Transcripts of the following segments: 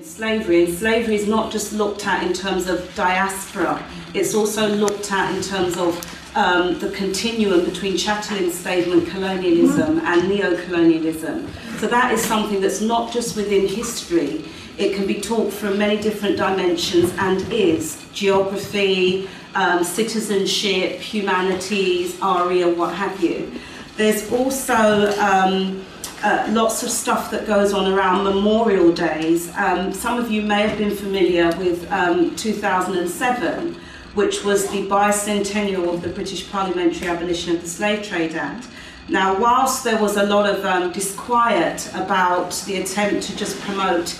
Slavery, and slavery is not just looked at in terms of diaspora, it's also looked at in terms of the continuum between chattel enslavement, colonialism and neo-colonialism. So that is something that's not just within history, it can be taught from many different dimensions and is geography, citizenship, humanities, ARIA, what have you. There's also lots of stuff that goes on around Memorial Days. Some of you may have been familiar with 2007, which was the bicentennial of the British Parliamentary Abolition of the Slave Trade Act. Now, whilst there was a lot of disquiet about the attempt to just promote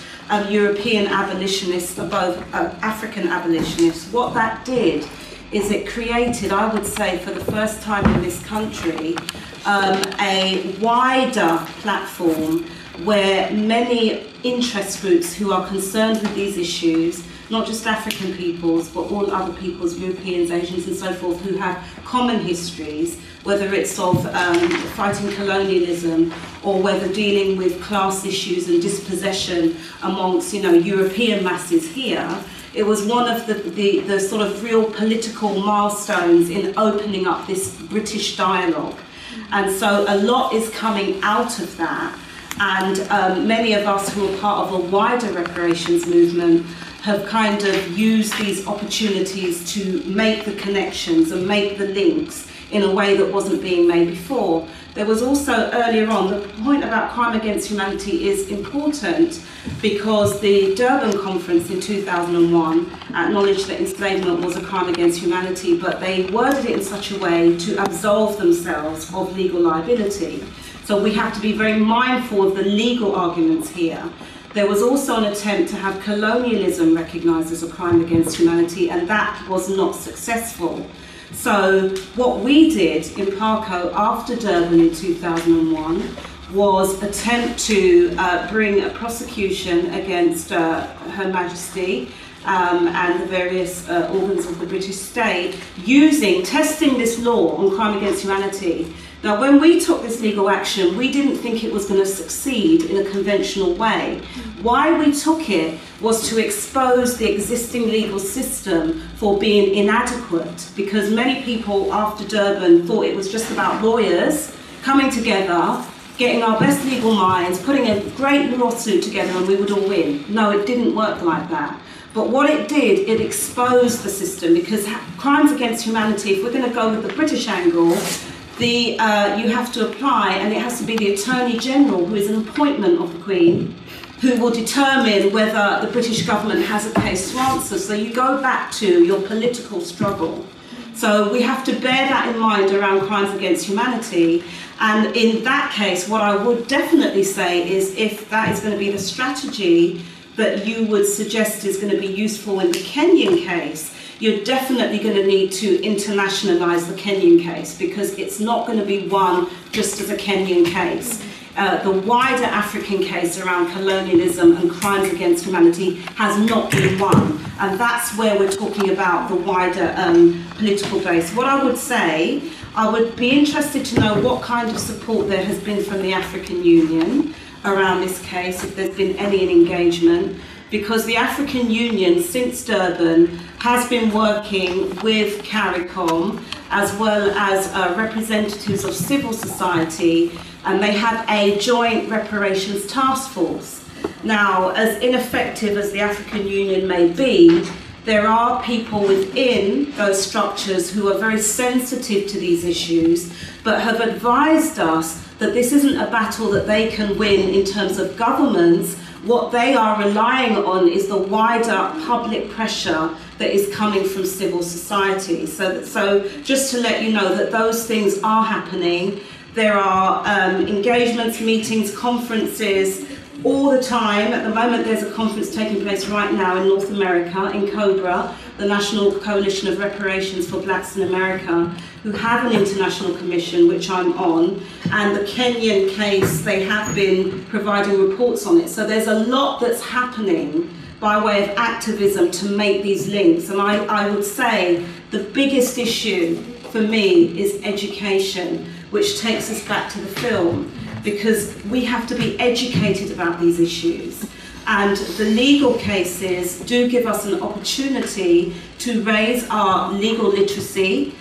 European abolitionists above African abolitionists, what that did is it created, I would say, for the first time in this country, a wider platform where many interest groups who are concerned with these issues, not just African peoples, but all other peoples, Europeans, Asians and so forth, who have common histories, whether it's of fighting colonialism or whether dealing with class issues and dispossession amongst, European masses here. It was one of the sort of real political milestones in opening up this British dialogue. And so a lot is coming out of that. And many of us who are part of a wider reparations movement have kind of used these opportunities to make the connections and make the links in a way that wasn't being made before. There was also earlier on, the point about crime against humanity is important because the Durban conference in 2001 acknowledged that enslavement was a crime against humanity, but they worded it in such a way to absolve themselves of legal liability. So we have to be very mindful of the legal arguments here. There was also an attempt to have colonialism recognised as a crime against humanity, and that was not successful. So what we did in PARCOE after Durban in 2001 was attempt to bring a prosecution against Her Majesty and the various organs of the British state testing this law on crime against humanity. Now, when we took this legal action, we didn't think it was going to succeed in a conventional way. Why we took it was to expose the existing legal system for being inadequate, because many people after Durban thought it was just about lawyers coming together, getting our best legal minds, putting a great lawsuit together and we would all win. No, it didn't work like that. But what it did, it exposed the system, because crimes against humanity, if we're going to go with the British angle, you have to apply, and it has to be the Attorney General, who is an appointment of the Queen, who will determine whether the British government has a case to answer. So you go back to your political struggle. So we have to bear that in mind around crimes against humanity. And in that case, what I would definitely say is, if that is going to be the strategy that you would suggest is going to be useful in the Kenyan case, you're definitely going to need to internationalise the Kenyan case, because it's not going to be won just as a Kenyan case. The wider African case around colonialism and crimes against humanity has not been won, and that's where we're talking about the wider political base. What I would say, I would be interested to know what kind of support there has been from the African Union around this case, if there's been any engagement, because the African Union, since Durban, has been working with CARICOM as well as representatives of civil society, and they have a joint reparations task force. Now, as ineffective as the African Union may be, there are people within those structures who are very sensitive to these issues, but have advised us that this isn't a battle that they can win in terms of governments. What they are relying on is the wider public pressure that is coming from civil society. So just to let you know that those things are happening. There are engagements, meetings, conferences all the time. At the moment, there's a conference taking place right now in North America, in COBRA, the National Coalition of Reparations for Blacks in America, who have an international commission, which I'm on, and the Kenyan case, they have been providing reports on it. So there's a lot that's happening by way of activism to make these links. And I would say the biggest issue for me is education, which takes us back to the film, because we have to be educated about these issues. And the legal cases do give us an opportunity to raise our legal literacy,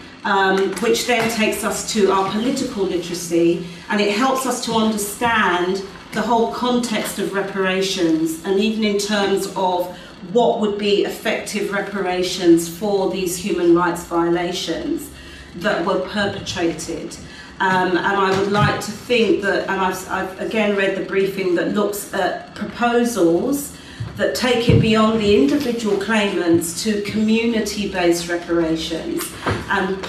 which then takes us to our political literacy, and it helps us to understand the whole context of reparations, and even in terms of what would be effective reparations for these human rights violations that were perpetrated. And I would like to think that, and I've again read the briefing that looks at proposals that take it beyond the individual claimants to community-based reparations. And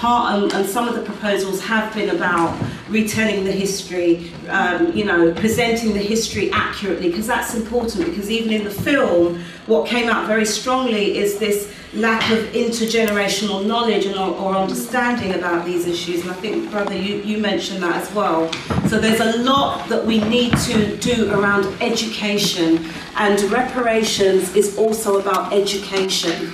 some of the proposals have been about retelling the history, presenting the history accurately, because that's important, because even in the film, what came out very strongly is this lack of intergenerational knowledge or understanding about these issues. And I think, brother, you mentioned that as well. So there's a lot that we need to do around education, and reparations is also about education,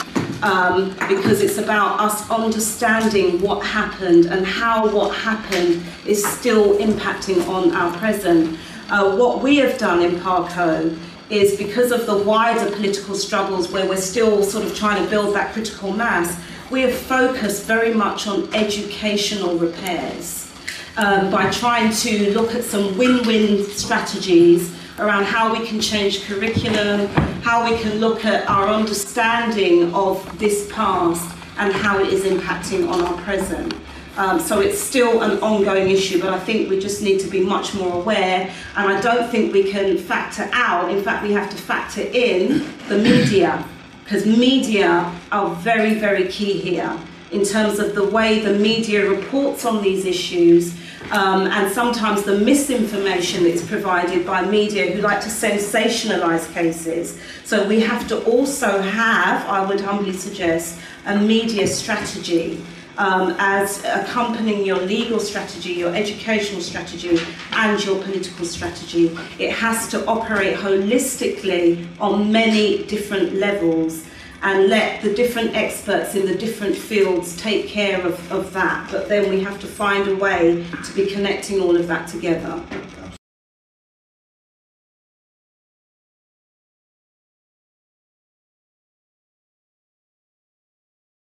because it's about us understanding what happened and how what happened is still impacting on our present. What we have done in PARCOE is, because of the wider political struggles where we're still sort of trying to build that critical mass, we have focused very much on educational repairs by trying to look at some win-win strategies around how we can change curriculum, how we can look at our understanding of this past and how it is impacting on our present. So it's still an ongoing issue, but I think we just need to be much more aware, and I don't think we can factor out, in fact we have to factor in the media, because media are very, very key here in terms of the way the media reports on these issues, and sometimes the misinformation that is provided by media who like to sensationalise cases. So we have to also have, I would humbly suggest, a media strategy as accompanying your legal strategy, your educational strategy, and your political strategy. It has to operate holistically on many different levels, and let the different experts in the different fields take care of that. But then we have to find a way to be connecting all of that together.